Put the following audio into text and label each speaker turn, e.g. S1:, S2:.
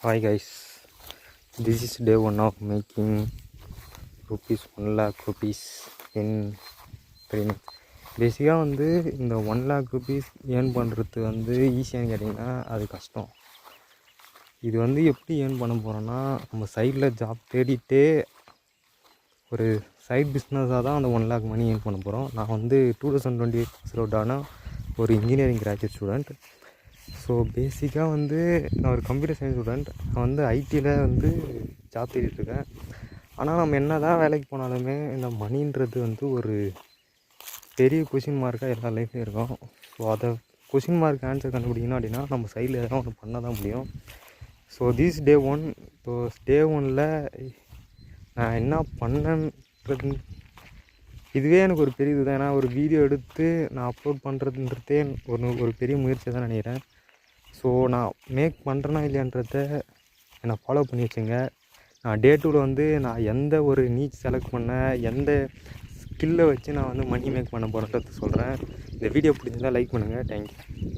S1: Hi guys, this is day one of making rupees 1 lakh rupees in training. பேசிக்காக இந்த 1 lakh rupees earn பண்ணுறது ஈஸியானு கேட்டிங்கன்னா அது கஷ்டம். இது எப்படி ஏர்ன் பண்ண போகிறோன்னா, நம்ம சைடில் ஜாப் தேடிகிட்டே ஒரு சைட் பிஸ்னஸாக தான் அந்த 1 lakh மணி ஏர்ன் பண்ண போகிறோம். நான் 2028 பாஸ்அவுட்டான ஒரு இன்ஜினியரிங் கிராஜுவேட் ஸ்டூடெண்ட். ஸோ பேசிக்காக நான் ஒரு கம்ப்யூட்டர் சயின்ஸ் ஸ்டூடெண்ட். நான் ஐடியில் ஜாப் தேடிட்டுருக்கேன். ஆனால் நம்ம என்ன தான் வேலைக்கு போனாலுமே இந்த மணின்றது ஒரு பெரிய கொஷின் மார்க்காக எல்லா லைஃப்லையும் இருக்கும். ஸோ அதை கொஷின் மார்க் ஆன்சர் கண்டுபிடிக்கணும் அப்படின்னா நம்ம சைடில் எதாவது ஒன்று பண்ண தான் முடியும். So this day one. So day ஒனில் நான் என்ன பண்ணன்றது இதுவே எனக்கு ஒரு பெரிய இதுதான். ஏன்னா ஒரு வீடியோ எடுத்து நான் அப்லோட் பண்ணுறதுன்றதே ஒரு பெரிய முயற்சி தான் நினைக்கிறேன். ஸோ நான் மேக் பண்ணுறேன்னா இல்லையான்றத என்னை ஃபாலோ பண்ணி வச்சுங்க. நான் டே 2ல் நான் எந்த ஒரு நீச் செலக்ட் பண்ணேன், எந்த ஸ்கில்லை வச்சு நான் மணி மேக் பண்ண போகிறேன்றது சொல்கிறேன். இந்த வீடியோ பிடிச்சிருந்தால் லைக் பண்ணுங்கள். தேங்க்யூ.